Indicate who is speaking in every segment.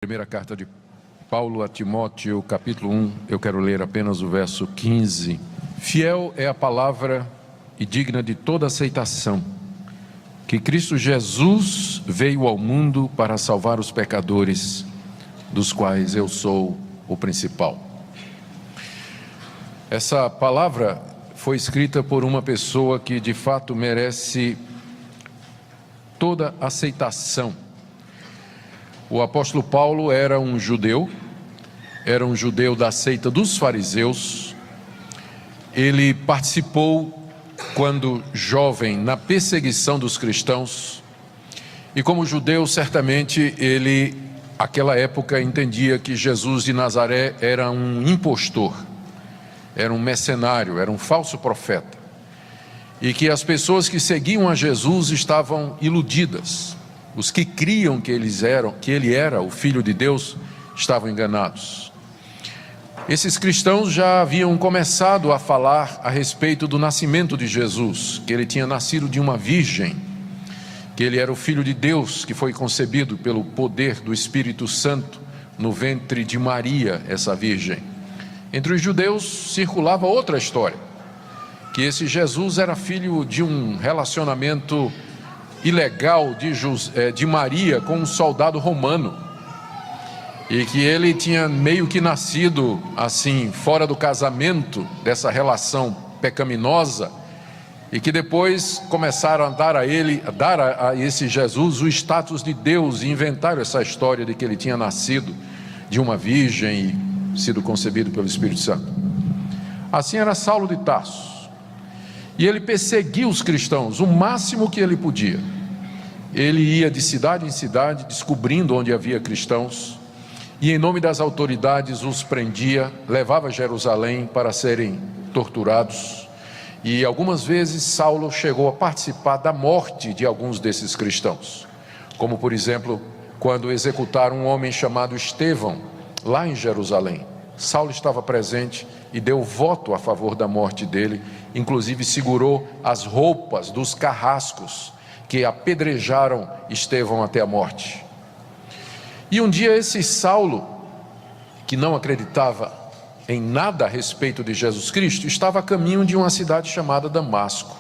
Speaker 1: Primeira carta de Paulo a Timóteo, capítulo 1, eu quero ler apenas o verso 15. Fiel é a palavra e digna de toda aceitação, que Cristo Jesus veio ao mundo para salvar os pecadores, dos quais eu sou o principal. Essa palavra foi escrita por uma pessoa que de fato merece toda aceitação. O apóstolo Paulo era um judeu da seita dos fariseus. Ele participou, quando jovem, na perseguição dos cristãos. E como judeu, certamente, ele, naquela época, entendia que Jesus de Nazaré era um impostor, era um mercenário, era um falso profeta. E que as pessoas que seguiam a Jesus estavam iludidas. Os que criam que ele era o Filho de Deus estavam enganados. Esses cristãos já haviam começado a falar a respeito do nascimento de Jesus, que ele tinha nascido de uma virgem, que ele era o Filho de Deus, que foi concebido pelo poder do Espírito Santo no ventre de Maria, essa virgem. Entre os judeus circulava outra história, que esse Jesus era filho de um relacionamento ilegal de Maria com um soldado romano, e que ele tinha meio que nascido assim, fora do casamento, dessa relação pecaminosa, e que depois começaram a dar a esse Jesus o status de Deus, e inventaram essa história de que ele tinha nascido de uma virgem e sido concebido pelo Espírito Santo. Assim era Saulo de Tarso. E ele perseguia os cristãos o máximo que ele podia. Ele ia de cidade em cidade, descobrindo onde havia cristãos, e em nome das autoridades os prendia, levava a Jerusalém para serem torturados. E algumas vezes Saulo chegou a participar da morte de alguns desses cristãos, como por exemplo, quando executaram um homem chamado Estevão, lá em Jerusalém. Saulo estava presente e deu voto a favor da morte dele, inclusive segurou as roupas dos carrascos que apedrejaram Estevão até a morte. E um dia esse Saulo, que não acreditava em nada a respeito de Jesus Cristo, estava a caminho de uma cidade chamada Damasco.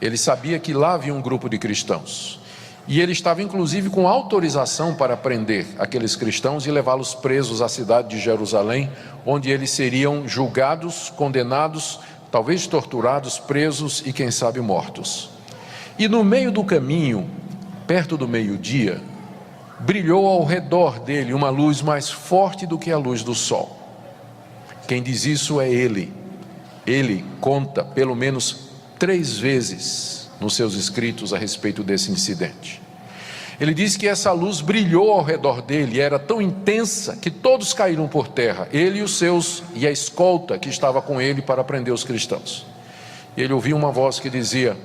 Speaker 1: Ele sabia que lá havia um grupo de cristãos, e ele estava inclusive com autorização para prender aqueles cristãos e levá-los presos à cidade de Jerusalém, onde eles seriam julgados, condenados, talvez torturados, presos e quem sabe mortos. E no meio do caminho, perto do meio-dia, brilhou ao redor dele uma luz mais forte do que a luz do sol. Quem diz isso é ele. Ele conta pelo menos 3 vezes nos seus escritos a respeito desse incidente. Ele diz que essa luz brilhou ao redor dele, era tão intensa que todos caíram por terra, ele e os seus, e a escolta que estava com ele para prender os cristãos. Ele ouviu uma voz que dizia: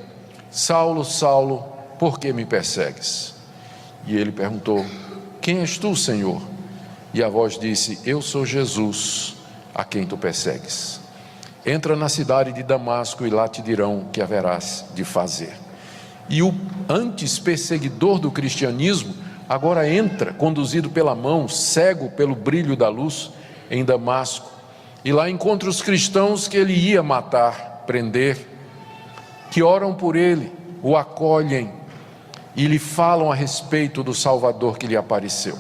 Speaker 1: Saulo, Saulo, por que me persegues? E ele perguntou: quem és tu, Senhor? E a voz disse: eu sou Jesus, a quem tu persegues. Entra na cidade de Damasco e lá te dirão o que haverás de fazer. E o antes perseguidor do cristianismo agora entra, conduzido pela mão, cego pelo brilho da luz, em Damasco. E lá encontra os cristãos que ele ia matar, prender, que oram por ele, o acolhem e lhe falam a respeito do Salvador que lhe apareceu.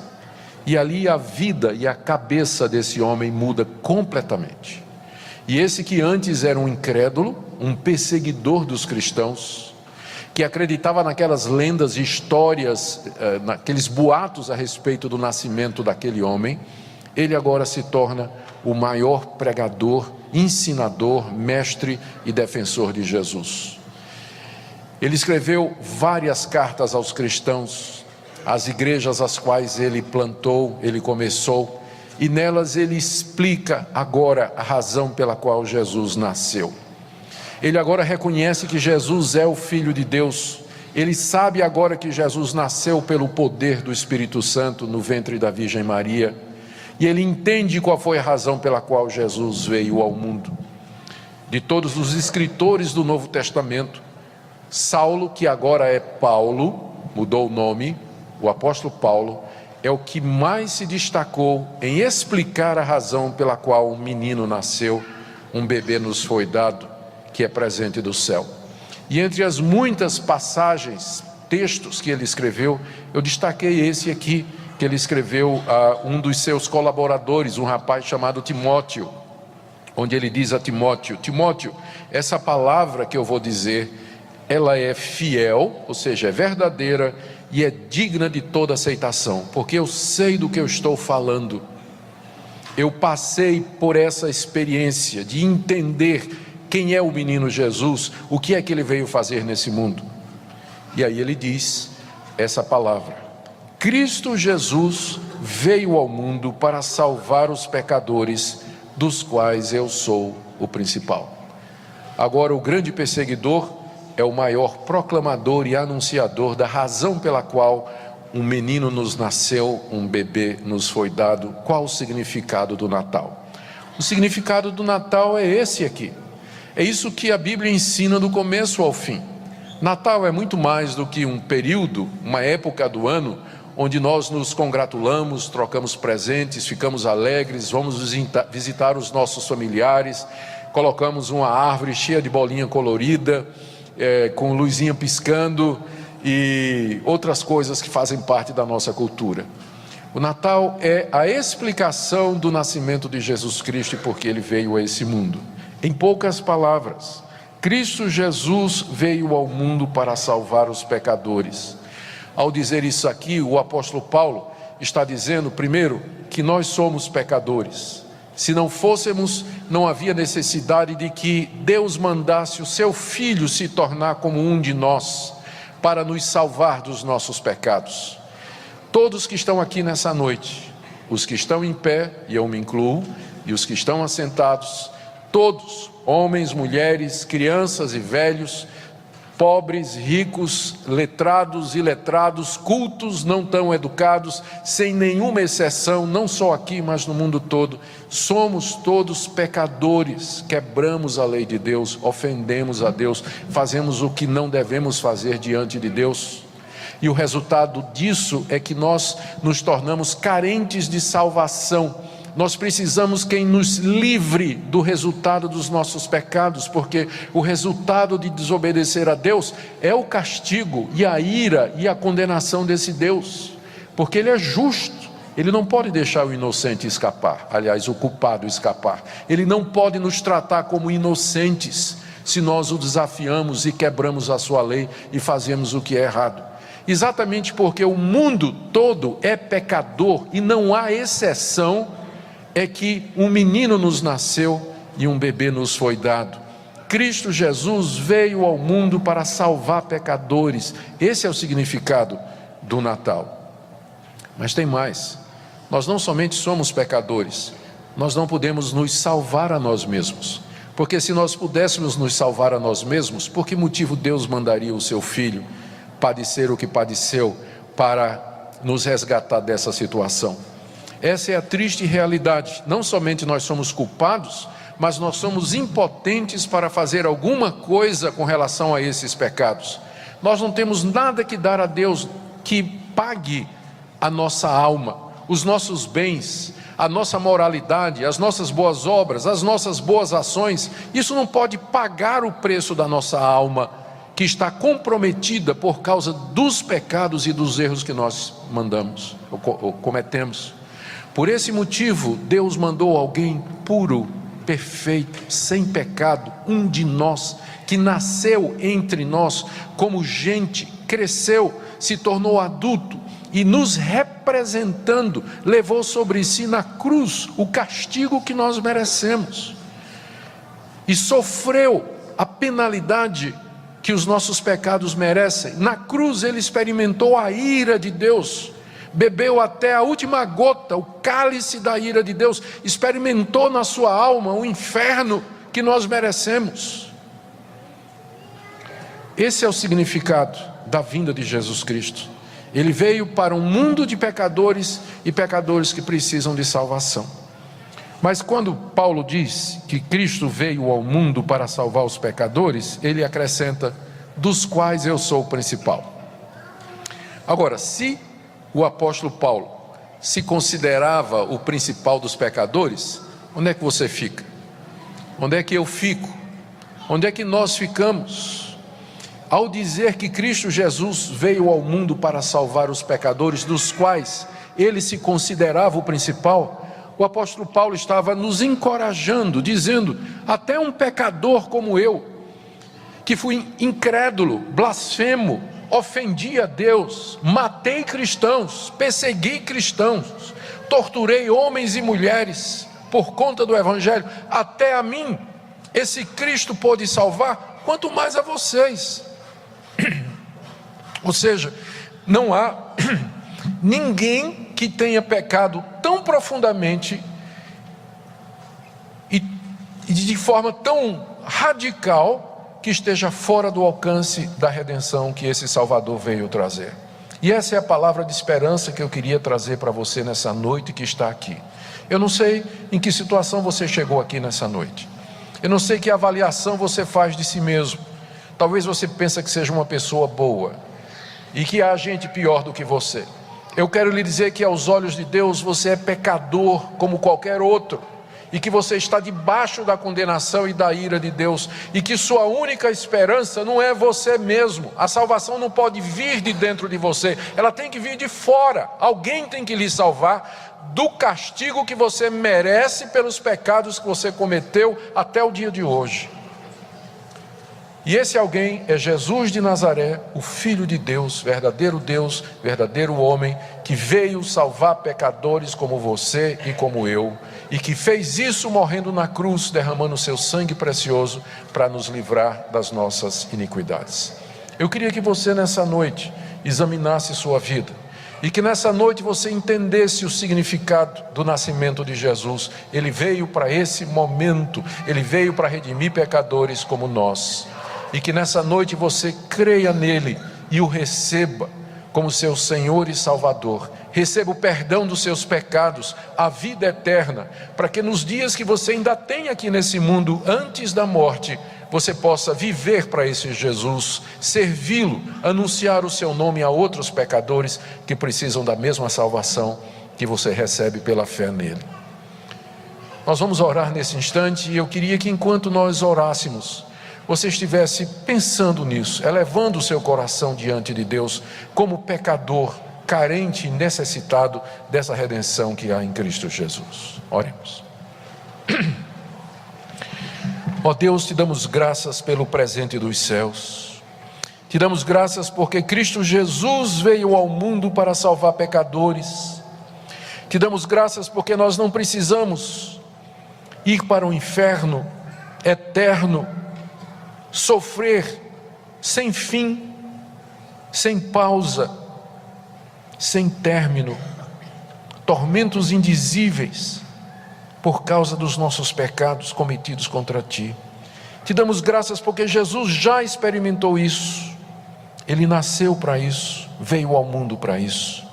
Speaker 1: E ali a vida e a cabeça desse homem muda completamente. E esse que antes era um incrédulo, um perseguidor dos cristãos, que acreditava naquelas lendas e histórias, naqueles boatos a respeito do nascimento daquele homem, ele agora se torna o maior pregador, ensinador, mestre e defensor de Jesus. Ele escreveu várias cartas aos cristãos, às igrejas às quais ele plantou, ele começou, e nelas ele explica agora a razão pela qual Jesus nasceu. Ele agora reconhece que Jesus é o Filho de Deus. Ele sabe agora que Jesus nasceu pelo poder do Espírito Santo no ventre da Virgem Maria. E ele entende qual foi a razão pela qual Jesus veio ao mundo. De todos os escritores do Novo Testamento, Saulo, que agora é Paulo, mudou o nome, o apóstolo Paulo, é o que mais se destacou em explicar a razão pela qual um menino nasceu, um bebê nos foi dado, que é presente do céu. E entre as muitas passagens, textos que ele escreveu, eu destaquei esse aqui, que ele escreveu a um dos seus colaboradores, um rapaz chamado Timóteo, onde ele diz a Timóteo: Timóteo, essa palavra que eu vou dizer, ela é fiel, ou seja, é verdadeira e é digna de toda aceitação, porque eu sei do que eu estou falando. Eu passei por essa experiência de entender quem é o menino Jesus, o que é que ele veio fazer nesse mundo. E aí ele diz essa palavra: Cristo Jesus veio ao mundo para salvar os pecadores, dos quais eu sou o principal. Agora, o grande perseguidor é o maior proclamador e anunciador da razão pela qual um menino nos nasceu, um bebê nos foi dado. Qual o significado do Natal? O significado do Natal é esse aqui. É isso que a Bíblia ensina do começo ao fim. Natal é muito mais do que um período, uma época do ano, onde nós nos congratulamos, trocamos presentes, ficamos alegres, vamos visitar os nossos familiares, colocamos uma árvore cheia de bolinha colorida, com luzinha piscando e outras coisas que fazem parte da nossa cultura. O Natal é a explicação do nascimento de Jesus Cristo e porque ele veio a esse mundo. Em poucas palavras, Cristo Jesus veio ao mundo para salvar os pecadores. Ao dizer isso aqui, o apóstolo Paulo está dizendo, primeiro, que nós somos pecadores. Se não fôssemos, não havia necessidade de que Deus mandasse o seu Filho se tornar como um de nós, para nos salvar dos nossos pecados. Todos que estão aqui nessa noite, os que estão em pé, e eu me incluo, e os que estão assentados, todos, homens, mulheres, crianças e velhos, pobres, ricos, letrados, iletrados, cultos, não tão educados, sem nenhuma exceção, não só aqui, mas no mundo todo, somos todos pecadores, quebramos a lei de Deus, ofendemos a Deus, fazemos o que não devemos fazer diante de Deus. E o resultado disso é que nós nos tornamos carentes de salvação. Nós precisamos quem nos livre do resultado dos nossos pecados, porque o resultado de desobedecer a Deus é o castigo e a ira e a condenação desse Deus, porque Ele é justo, Ele não pode deixar o inocente escapar, aliás, o culpado escapar. Ele não pode nos tratar como inocentes se nós o desafiamos e quebramos a sua lei e fazemos o que é errado. Exatamente porque o mundo todo é pecador e não há exceção, é que um menino nos nasceu e um bebê nos foi dado. Cristo Jesus veio ao mundo para salvar pecadores. Esse é o significado do Natal. Mas tem mais. Nós não somente somos pecadores, nós não podemos nos salvar a nós mesmos. Porque se nós pudéssemos nos salvar a nós mesmos, por que motivo Deus mandaria o seu Filho padecer o que padeceu para nos resgatar dessa situação? Essa é a triste realidade. Não somente nós somos culpados, mas nós somos impotentes para fazer alguma coisa com relação a esses pecados. Nós não temos nada que dar a Deus que pague a nossa alma, os nossos bens, a nossa moralidade, as nossas boas obras, as nossas boas ações. Isso não pode pagar o preço da nossa alma, que está comprometida por causa dos pecados e dos erros que nós cometemos. Por esse motivo, Deus mandou alguém puro, perfeito, sem pecado, um de nós, que nasceu entre nós como gente, cresceu, se tornou adulto e nos representando, levou sobre si na cruz o castigo que nós merecemos e sofreu a penalidade que os nossos pecados merecem. Na cruz ele experimentou a ira de Deus, bebeu até a última gota, o cálice da ira de Deus, experimentou na sua alma o inferno que nós merecemos. Esse é o significado da vinda de Jesus Cristo. Ele veio para um mundo de pecadores e pecadores que precisam de salvação. Mas quando Paulo diz que Cristo veio ao mundo para salvar os pecadores, ele acrescenta, dos quais eu sou o principal. Agora, se o apóstolo Paulo se considerava o principal dos pecadores, onde é que você fica? Onde é que eu fico? Onde é que nós ficamos? Ao dizer que Cristo Jesus veio ao mundo para salvar os pecadores, dos quais ele se considerava o principal, o apóstolo Paulo estava nos encorajando, dizendo: até um pecador como eu, que fui incrédulo, blasfemo, ofendi a Deus, matei cristãos, persegui cristãos, torturei homens e mulheres por conta do Evangelho, até a mim esse Cristo pôde salvar, quanto mais a vocês. Ou seja, não há ninguém que tenha pecado tão profundamente e de forma tão radical que esteja fora do alcance da redenção que esse Salvador veio trazer. E essa é a palavra de esperança que eu queria trazer para você nessa noite que está aqui. Eu não sei em que situação você chegou aqui nessa noite. Eu não sei que avaliação você faz de si mesmo. Talvez você pense que seja uma pessoa boa e que há gente pior do que você. Eu quero lhe dizer que aos olhos de Deus você é pecador como qualquer outro, e que você está debaixo da condenação e da ira de Deus, e que sua única esperança não é você mesmo. A salvação não pode vir de dentro de você, ela tem que vir de fora. Alguém tem que lhe salvar do castigo que você merece pelos pecados que você cometeu até o dia de hoje. E esse alguém é Jesus de Nazaré, o Filho de Deus, verdadeiro homem, que veio salvar pecadores como você e como eu, e que fez isso morrendo na cruz, derramando seu sangue precioso para nos livrar das nossas iniquidades. Eu queria que você nessa noite examinasse sua vida, e que nessa noite você entendesse o significado do nascimento de Jesus. Ele veio para esse momento, ele veio para redimir pecadores como nós. E que nessa noite você creia nele e o receba como seu Senhor e Salvador. Receba o perdão dos seus pecados, a vida eterna, para que nos dias que você ainda tem aqui nesse mundo, antes da morte, você possa viver para esse Jesus, servi-lo, anunciar o seu nome a outros pecadores que precisam da mesma salvação que você recebe pela fé nele. Nós vamos orar nesse instante, e eu queria que enquanto nós orássemos, você estivesse pensando nisso, elevando o seu coração diante de Deus como pecador, carente e necessitado dessa redenção que há em Cristo Jesus. Oremos. Ó Deus, te damos graças pelo presente dos céus. Te damos graças porque Cristo Jesus veio ao mundo para salvar pecadores. Te damos graças porque nós não precisamos ir para o inferno eterno, sofrer sem fim, sem pausa, sem término, tormentos indizíveis por causa dos nossos pecados cometidos contra ti. Te damos graças porque Jesus já experimentou isso, ele nasceu para isso, veio ao mundo para isso.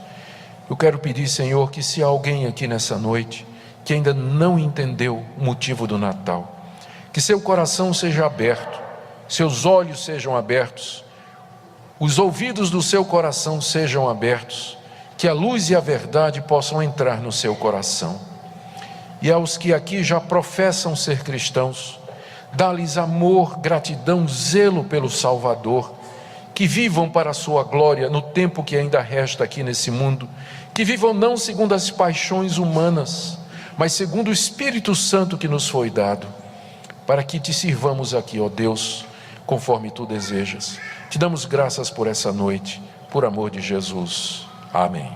Speaker 1: Eu quero pedir, Senhor, que se há alguém aqui nessa noite que ainda não entendeu o motivo do Natal, que seu coração seja aberto, seus olhos sejam abertos, os ouvidos do seu coração sejam abertos, que a luz e a verdade possam entrar no seu coração. E aos que aqui já professam ser cristãos, dá-lhes amor, gratidão, zelo pelo Salvador, que vivam para a sua glória no tempo que ainda resta aqui nesse mundo, que vivam não segundo as paixões humanas, mas segundo o Espírito Santo que nos foi dado, para que te sirvamos aqui, ó Deus, conforme tu desejas. Te damos graças por essa noite, por amor de Jesus. Amém.